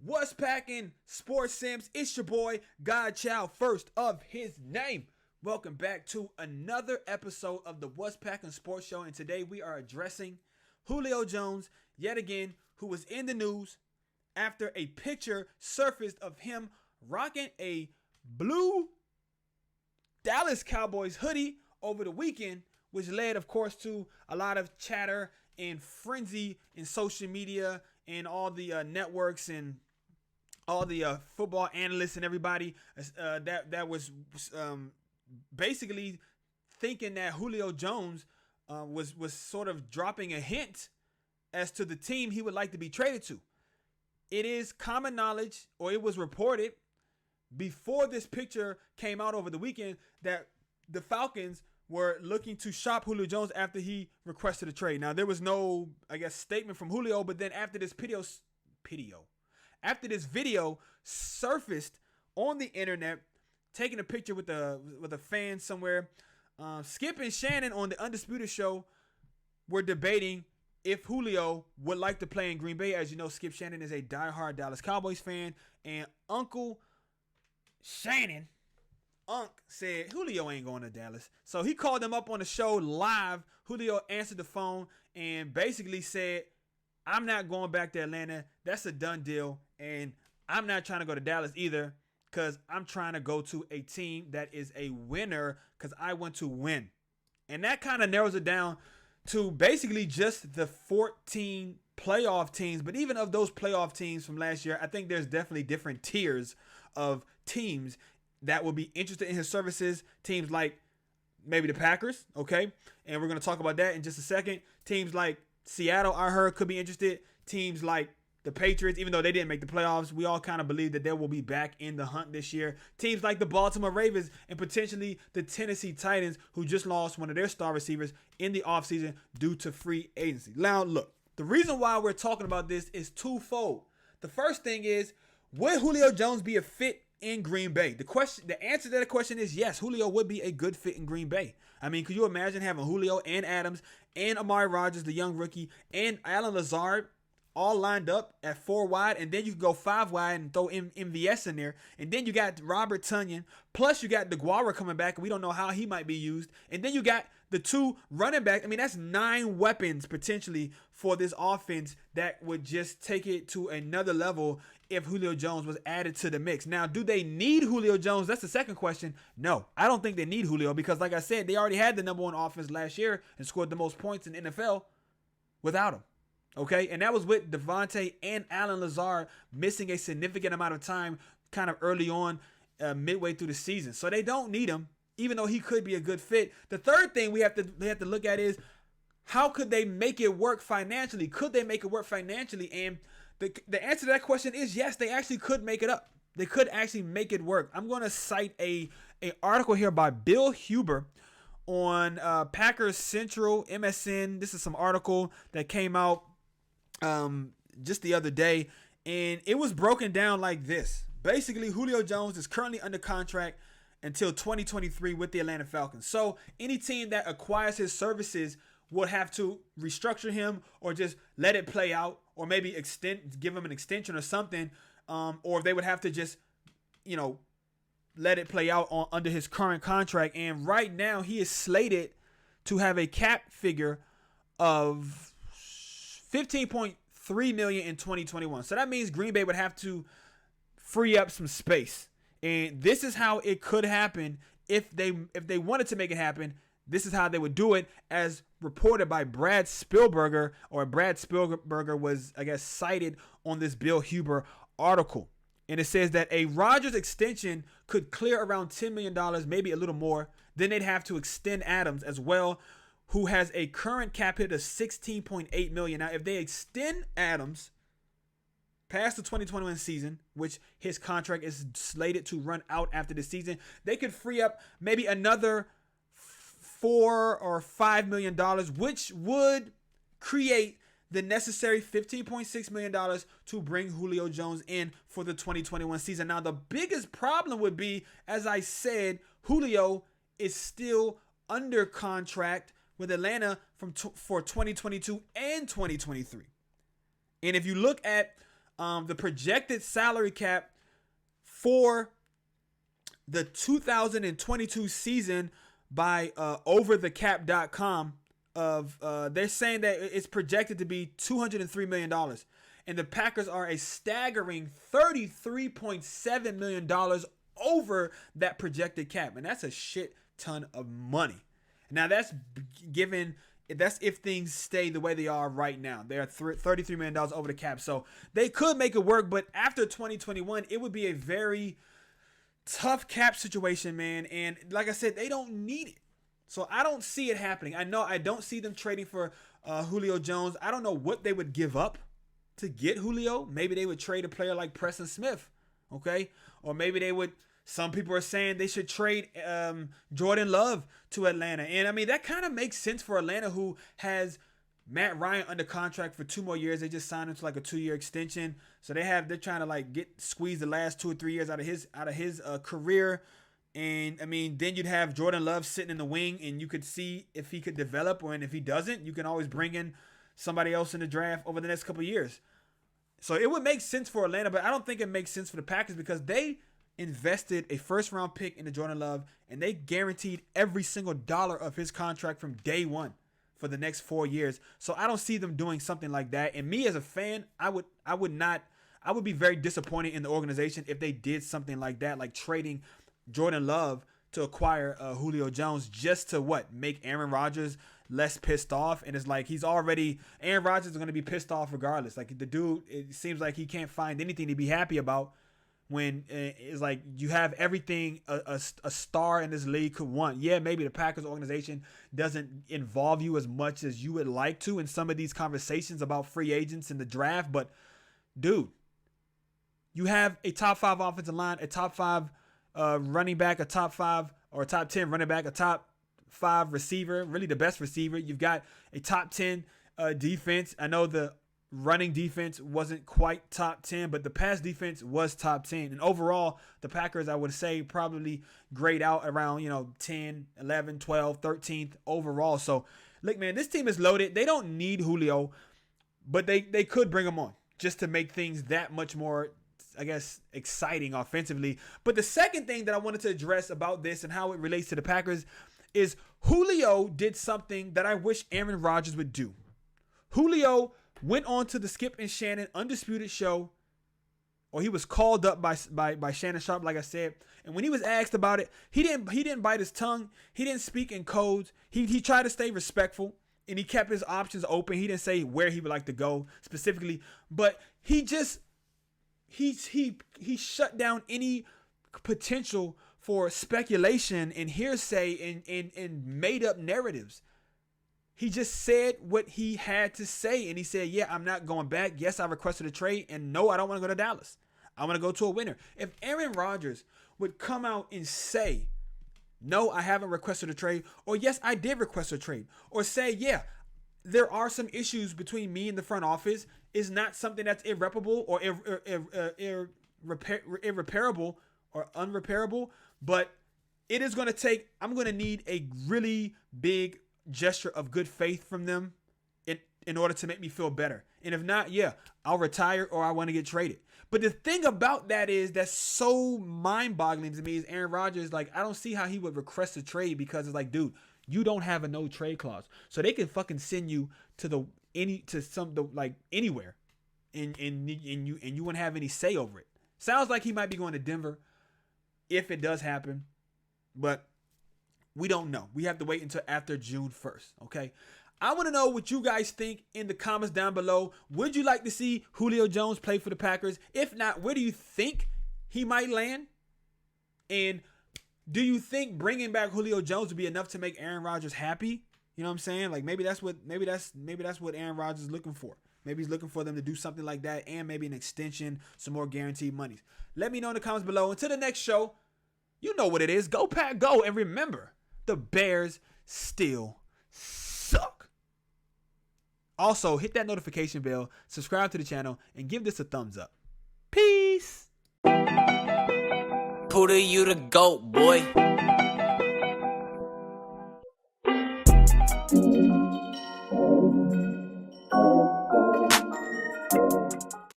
What's packing, Sports Sims? It's your boy, Godchild, first of his name. Welcome back to another episode of the What's Packing Sports Show. And today we are addressing Julio Jones, yet again, who was in the news after a picture surfaced of him rocking a blue Dallas Cowboys hoodie over the weekend, which led, of course, to a lot of chatter and frenzy in social media and all the networks and all the football analysts and everybody that was basically thinking that Julio Jones was sort of dropping a hint as to the team he would like to be traded to. It is common knowledge, or it was reported before this picture came out over the weekend, that the Falcons were looking to shop Julio Jones after he requested a trade. Now, there was no, statement from Julio, but then after this video surfaced on the internet, taking a picture with a fan somewhere, Skip and Shannon on the Undisputed Show were debating if Julio would like to play in Green Bay. As you know, Skip Shannon is a diehard Dallas Cowboys fan, and Uncle Shannon, Unc, said Julio ain't going to Dallas. So he called him up on the show live. Julio answered the phone and basically said, I'm not going back to Atlanta. That's a done deal. And I'm not trying to go to Dallas either, because I'm trying to go to a team that is a winner, because I want to win. And that kind of narrows it down to basically just the 14 playoff teams. But even of those playoff teams from last year, I think there's definitely different tiers of teams that will be interested in his services. Teams like maybe the Packers, okay? And we're going to talk about that in just a second. Teams like Seattle, I heard, could be interested. Teams like the Patriots, even though they didn't make the playoffs, we all kind of believe that they will be back in the hunt this year. Teams like the Baltimore Ravens and potentially the Tennessee Titans, who just lost one of their star receivers in the offseason due to free agency. Now, look, the reason why we're talking about this is twofold. The first thing is, would Julio Jones be a fit in Green Bay? The answer to that question is yes. Julio would be a good fit in Green Bay. I mean, could you imagine having Julio and Adams and Aaron Rodgers, the young rookie, and Allen Lazard all lined up at 4 wide, and then you can go 5 wide and throw MVS in there, and then you got Robert Tonyan, plus you got DeGuara coming back, and we don't know how he might be used, and then you got the 2 running backs. I mean, that's 9 weapons potentially for this offense that would just take it to another level if Julio Jones was added to the mix. Now, do they need Julio Jones? That's the second question. No, I don't think they need Julio, because like I said, they already had the number 1 offense last year and scored the most points in the NFL without him. Okay, and that was with Devontae and Allen Lazard missing a significant amount of time kind of early on, midway through the season. So they don't need him, even though he could be a good fit. The third thing we have to look at is, how could they make it work financially? Could they make it work financially? And the answer to that question is yes, they actually could make it up. They could actually make it work. I'm going to cite a article here by Bill Huber on Packers Central, MSN. This is some article that came out just the other day, and it was broken down like this. Basically, Julio Jones is currently under contract until 2023 with the Atlanta Falcons. So any team that acquires his services would have to restructure him, or just let it play out, or maybe give him an extension or something, or they would have to just, let it play out under his current contract. And right now, he is slated to have a cap figure of $15.3 million in 2021. So that means Green Bay would have to free up some space. And this is how it could happen if they wanted to make it happen. This is how they would do it, as reported by Brad Spielberger, or Brad Spielberger was, cited on this Bill Huber article. And it says that a Rodgers extension could clear around $10 million, maybe a little more. Then they'd have to extend Adams as well, who has a current cap hit of $16.8 million. Now, if they extend Adams past the 2021 season, which his contract is slated to run out after the season, they could free up maybe another $4 or $5 million, which would create the necessary $15.6 million to bring Julio Jones in for the 2021 season. Now, the biggest problem would be, as I said, Julio is still under contract with Atlanta for 2022 and 2023. And if you look at the projected salary cap for the 2022 season by overthecap.com they're saying that it's projected to be $203 million. And the Packers are a staggering $33.7 million over that projected cap. And that's a shit ton of money. Now that's if things stay the way they are right now. They are $33 million over the cap. So they could make it work, but after 2021, it would be a very tough cap situation, man. And like I said, they don't need it. So I don't see it happening. I don't see them trading for Julio Jones. I don't know what they would give up to get Julio. Maybe they would trade a player like Preston Smith, okay? Or maybe they would. Some people are saying they should trade Jordan Love to Atlanta. And, I mean, that kind of makes sense for Atlanta, who has Matt Ryan under contract for 2 more years. They just signed him to like a 2-year extension. So they're trying to like squeeze the last 2 or 3 years out of his career. And, I mean, then you'd have Jordan Love sitting in the wing, and you could see if he could develop, and if he doesn't, you can always bring in somebody else in the draft over the next couple of years. So it would make sense for Atlanta, but I don't think it makes sense for the Packers because they invested a first-round pick into Jordan Love, and they guaranteed every single dollar of his contract from day one for the next 4 years. So I don't see them doing something like that. And me as a fan, I would be very disappointed in the organization if they did something like that, like trading Jordan Love to acquire Julio Jones just to make Aaron Rodgers less pissed off. And it's like Aaron Rodgers is going to be pissed off regardless. Like the dude, it seems like he can't find anything to be happy about when it's like you have everything a star in this league could want. Yeah, maybe the Packers organization doesn't involve you as much as you would like to in some of these conversations about free agents and the draft, but dude, you have a top 5 offensive line, a top 5 running back, a top 5 or a top 10 running back, a top 5 receiver, really the best receiver. You've got a top 10 defense. I know the running defense wasn't quite top 10, but the pass defense was top 10. And overall, the Packers, I would say, probably grade out around, 10, 11, 12, 13th overall. So, look, man, this team is loaded. They don't need Julio, but they could bring him on just to make things that much more, I guess, exciting offensively. But the second thing that I wanted to address about this and how it relates to the Packers is Julio did something that I wish Aaron Rodgers would do. Julio went on to the Skip and Shannon Undisputed show, or he was called up by Shannon Sharp, like I said. And when he was asked about it, he didn't bite his tongue. He didn't speak in codes. He tried to stay respectful, and he kept his options open. He didn't say where he would like to go specifically, but he shut down any potential for speculation and hearsay and made up narratives. He just said what he had to say, and he said, yeah, I'm not going back. Yes, I requested a trade, and no, I don't want to go to Dallas. I want to go to a winner. If Aaron Rodgers would come out and say, no, I haven't requested a trade, or yes, I did request a trade, or say, yeah, there are some issues between me and the front office, is not something that's irreparable or irreparable or unrepairable, but it is going to take, I'm going to need a really big gesture of good faith from them in order to make me feel better. And if not, yeah, I'll retire or I want to get traded. But the thing about that is that's so mind-boggling to me is Aaron Rodgers, like, I don't see how he would request a trade because it's like, dude, you don't have a no trade clause. So they can fucking send you to anywhere and you wouldn't have any say over it. Sounds like he might be going to Denver if it does happen, but we don't know. We have to wait until after June 1st, okay? I want to know what you guys think in the comments down below. Would you like to see Julio Jones play for the Packers? If not, where do you think he might land? And do you think bringing back Julio Jones would be enough to make Aaron Rodgers happy? You know what I'm saying? Like maybe that's what Aaron Rodgers is looking for. Maybe he's looking for them to do something like that and maybe an extension, some more guaranteed monies. Let me know in the comments below. Until the next show, you know what it is. Go Pack, go. And remember, the Bears still suck. Also, hit that notification bell, subscribe to the channel, and give this a thumbs up. Peace. Puda, you the GOAT, boy.